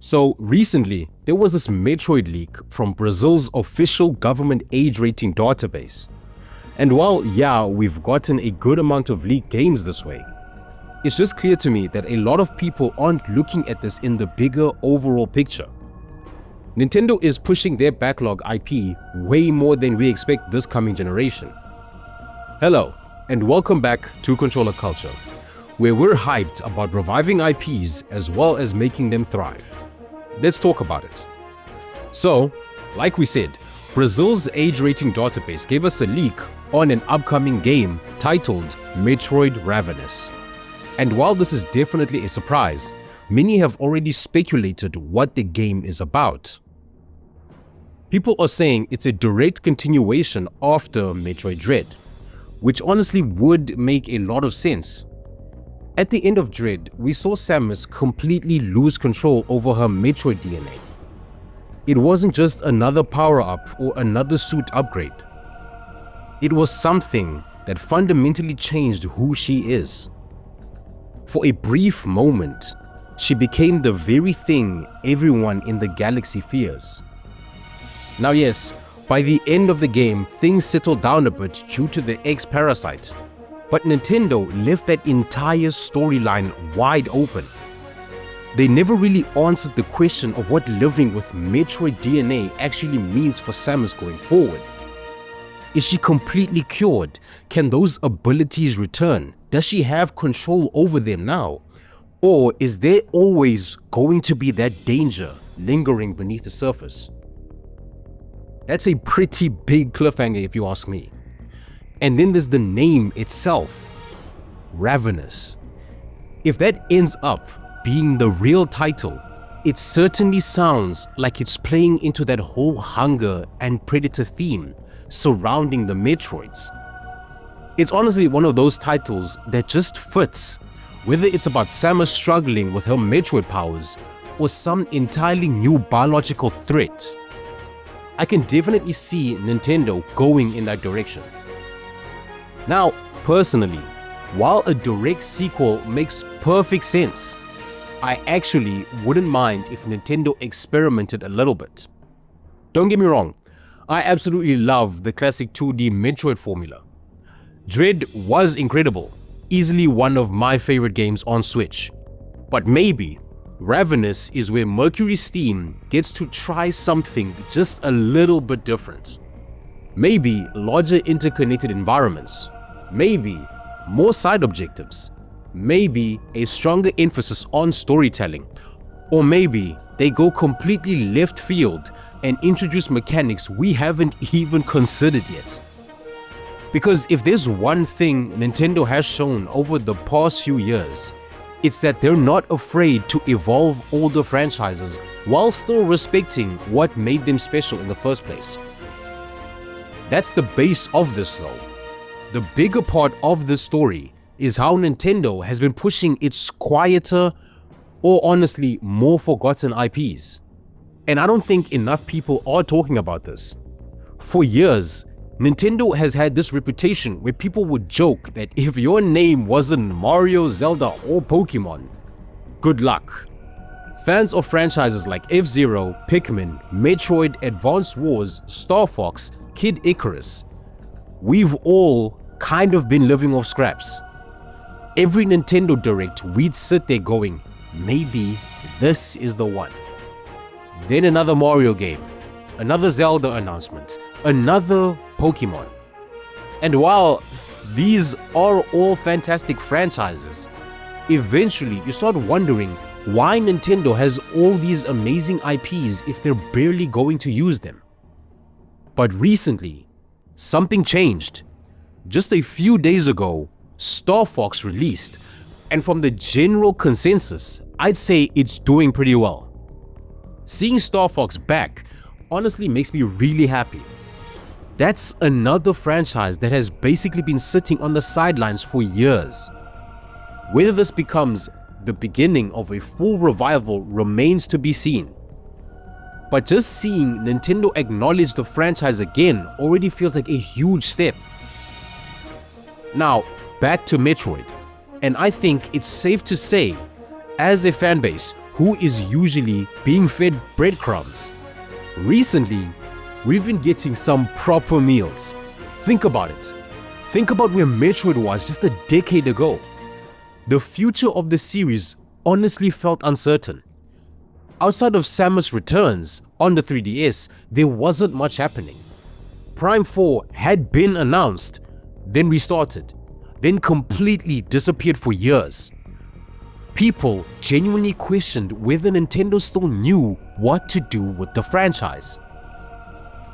So recently, there was this Metroid leak from Brazil's official government age rating database. And while, yeah, we've gotten a good amount of leaked games this way, it's just clear to me that a lot of people aren't looking at this in the bigger overall picture. Nintendo is pushing their backlog IP way more than we expect this coming generation. Hello, and welcome back to Controller Culture, where we're hyped about reviving IPs as well as making them thrive. Let's talk about it. So, like we said, Brazil's age rating database gave us a leak on an upcoming game titled Metroid Ravenous. And while this is definitely a surprise, many have already speculated what the game is about. People are saying it's a direct continuation after Metroid Dread, which honestly would make a lot of sense. At the end of Dread, we saw Samus completely lose control over her Metroid DNA. It wasn't just another power-up or another suit upgrade. It was something that fundamentally changed who she is. For a brief moment, she became the very thing everyone in the galaxy fears. Now yes, by the end of the game, things settled down a bit due to the X-Parasite. But Nintendo left that entire storyline wide open. They never really answered the question of what living with Metroid DNA actually means for Samus going forward. Is she completely cured? Can those abilities return? Does she have control over them now? Or is there always going to be that danger lingering beneath the surface? That's a pretty big cliffhanger if you ask me. And then there's the name itself, Ravenous. If that ends up being the real title, it certainly sounds like it's playing into that whole hunger and predator theme surrounding the Metroids. It's honestly one of those titles that just fits, whether it's about Samus struggling with her Metroid powers or some entirely new biological threat. I can definitely see Nintendo going in that direction. Now, personally, while a direct sequel makes perfect sense, I actually wouldn't mind if Nintendo experimented a little bit. Don't get me wrong, I absolutely love the classic 2D Metroid formula. Dread was incredible, easily one of my favorite games on Switch. But maybe Ravenous is where Mercury Steam gets to try something just a little bit different. Maybe larger interconnected environments, maybe more side objectives, maybe a stronger emphasis on storytelling, or maybe they go completely left field and introduce mechanics we haven't even considered yet. Because if there's one thing Nintendo has shown over the past few years, it's that they're not afraid to evolve older franchises while still respecting what made them special in the first place. That's the base of this though. The bigger part of this story is how Nintendo has been pushing its quieter, or honestly more forgotten IPs. And I don't think enough people are talking about this. For years, Nintendo has had this reputation where people would joke that if your name wasn't Mario, Zelda, or Pokemon, good luck. Fans of franchises like F-Zero, Pikmin, Metroid, Advance Wars, Star Fox, Kid Icarus, we've all kind of been living off scraps. Every Nintendo Direct, we'd sit there going, maybe this is the one. Then another Mario game, another Zelda announcement, another Pokemon. And while these are all fantastic franchises, eventually you start wondering why Nintendo has all these amazing IPs if they're barely going to use them. But recently, something changed. Just a few days ago, Star Fox released, and from the general consensus, I'd say it's doing pretty well. Seeing Star Fox back honestly makes me really happy. That's another franchise that has basically been sitting on the sidelines for years. Whether this becomes the beginning of a full revival remains to be seen. But just seeing Nintendo acknowledge the franchise again already feels like a huge step. Now, back to Metroid, and I think it's safe to say, as a fanbase who who is usually being fed breadcrumbs. Recently, we've been getting some proper meals. Think about it. Think about where Metroid was just a decade ago. The future of the series honestly felt uncertain. Outside of Samus Returns on the 3DS, there wasn't much happening. Prime 4 had been announced, then restarted, then completely disappeared for years. People genuinely questioned whether Nintendo still knew what to do with the franchise.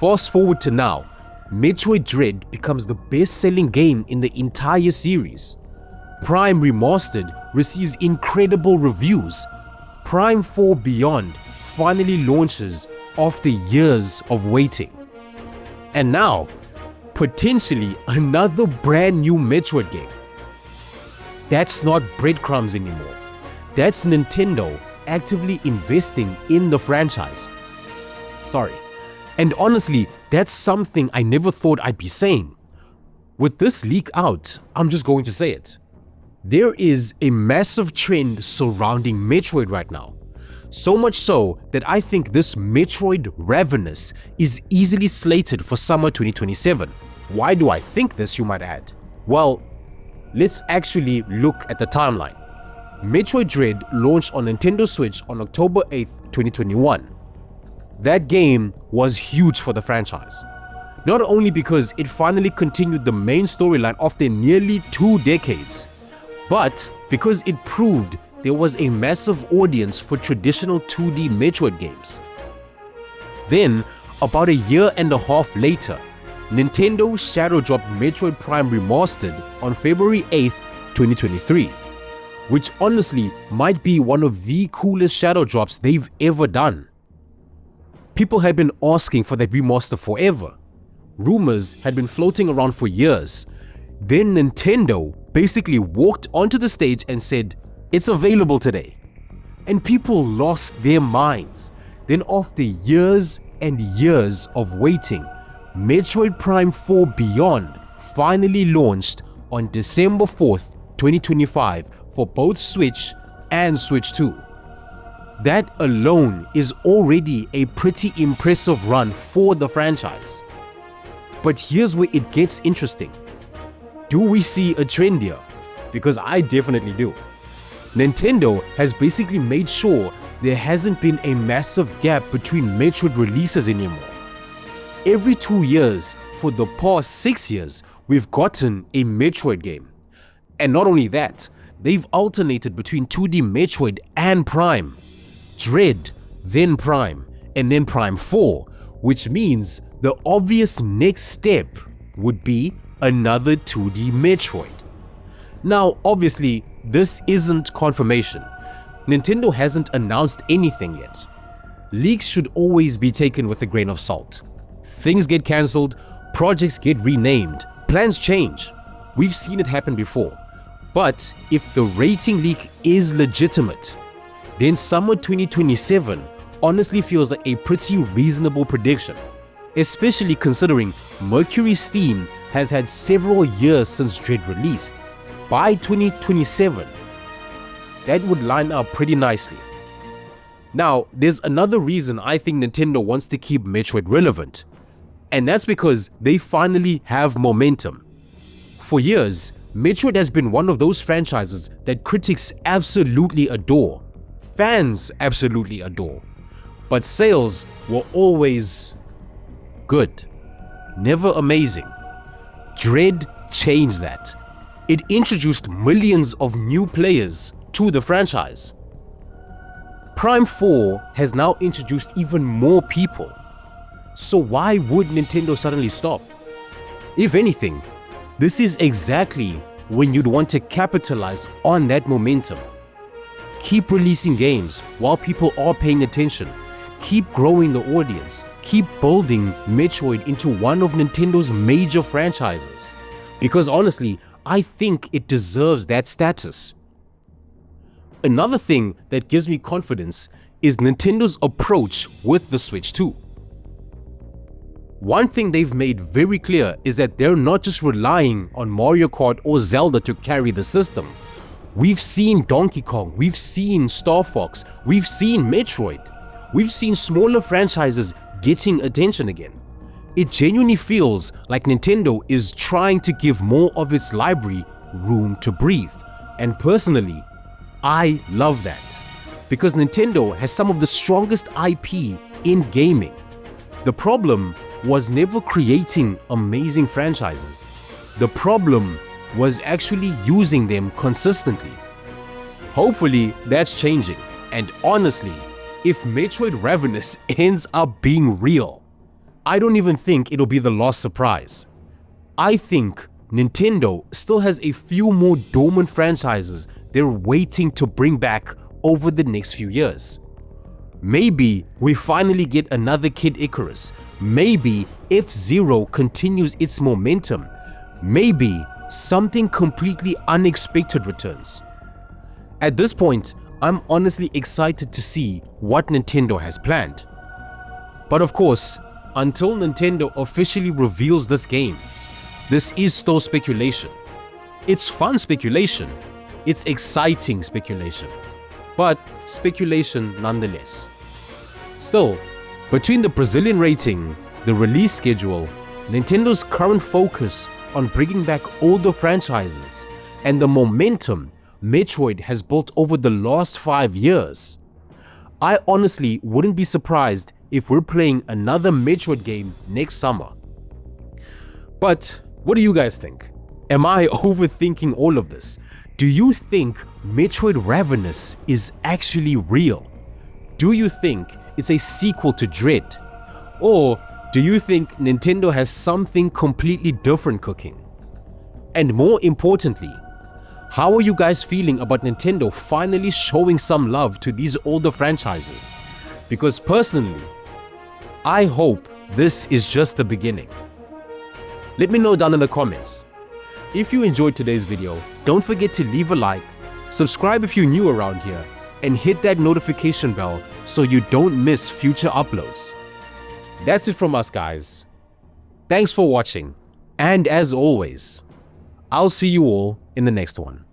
Fast forward to now, Metroid Dread becomes the best-selling game in the entire series. Prime Remastered receives incredible reviews. Prime 4 Beyond finally launches after years of waiting. And now, potentially another brand new Metroid game. That's not breadcrumbs anymore. That's Nintendo actively investing in the franchise. Sorry. And honestly, that's something I never thought I'd be saying. With this leak out, I'm just going to say it. There is a massive trend surrounding Metroid right now. So much so that I think this Metroid Ravenous is easily slated for summer 2027. Why do I think this, you might add? Well, let's actually look at the timeline. Metroid Dread launched on Nintendo Switch on October 8th, 2021. That game was huge for the franchise. Not only because it finally continued the main storyline after nearly 2 decades, but because it proved there was a massive audience for traditional 2D Metroid games. Then, about a year and a half later, Nintendo shadow dropped Metroid Prime Remastered on February 8th, 2023, which honestly might be one of the coolest shadow drops they've ever done. People had been asking for that remaster forever. Rumors had been floating around for years. Then Nintendo basically walked onto the stage and said, "It's available today." And people lost their minds. Then after years and years of waiting, Metroid Prime 4 Beyond finally launched on December 4th, 2025 for both Switch and Switch 2. That alone is already a pretty impressive run for the franchise. But here's where it gets interesting. Do we see a trend here? Because I definitely do. Nintendo has basically made sure there hasn't been a massive gap between Metroid releases anymore. Every 2 years for the past 6 years, we've gotten a Metroid game. And not only that, they've alternated between 2D Metroid and Prime. Dread, then Prime, and then Prime 4, which means the obvious next step would be another 2D Metroid. Now, obviously, this isn't confirmation. Nintendo hasn't announced anything yet. Leaks should always be taken with a grain of salt. Things get cancelled, projects get renamed, plans change. We've seen it happen before. But if the rating leak is legitimate, then summer 2027 honestly feels like a pretty reasonable prediction, especially considering Mercury Steam has had several years since Dread released. By 2027, that would line up pretty nicely. Now, there's another reason I think Nintendo wants to keep Metroid relevant, and that's because they finally have momentum. For years, Metroid has been one of those franchises that critics absolutely adore, fans absolutely adore, but sales were always good, never amazing. Dread changed that. It introduced millions of new players to the franchise. Prime 4 has now introduced even more people. So why would Nintendo suddenly stop? If anything, this is exactly when you'd want to capitalize on that momentum. Keep releasing games while people are paying attention. Keep growing the audience. Keep building Metroid into one of Nintendo's major franchises. Because honestly, I think it deserves that status. Another thing that gives me confidence is Nintendo's approach with the Switch 2. One thing they've made very clear is that they're not just relying on Mario Kart or Zelda to carry the system. We've seen Donkey Kong, we've seen Star Fox, we've seen Metroid, we've seen smaller franchises getting attention again. It genuinely feels like Nintendo is trying to give more of its library room to breathe. And personally, I love that. Because Nintendo has some of the strongest IP in gaming. The problem was never creating amazing franchises. The problem was actually using them consistently. Hopefully that's changing, and honestly, if Metroid Ravenous ends up being real, I don't even think it'll be the last surprise. I think Nintendo still has a few more dormant franchises they're waiting to bring back over the next few years. Maybe we finally get another Kid Icarus. Maybe F-Zero continues its momentum. Maybe something completely unexpected returns. At this point, I'm honestly excited to see what Nintendo has planned. But of course, until Nintendo officially reveals this game, this is still speculation. It's fun speculation. It's exciting speculation. But speculation nonetheless. Still, between the Brazilian rating, the release schedule, Nintendo's current focus on bringing back older franchises, and the momentum Metroid has built over the last 5 years, I honestly wouldn't be surprised if we're playing another Metroid game next summer. But what do you guys think? Am I overthinking all of this? Do you think Metroid Ravenous is actually real? Do you think it's a sequel to Dread? Or do you think Nintendo has something completely different cooking? And more importantly, how are you guys feeling about Nintendo finally showing some love to these older franchises? Because personally, I hope this is just the beginning. Let me know down in the comments. If you enjoyed today's video, don't forget to leave a like, subscribe if you're new around here, and hit that notification bell so you don't miss future uploads. That's it from us, guys. Thanks for watching, and as always, I'll see you all in the next one.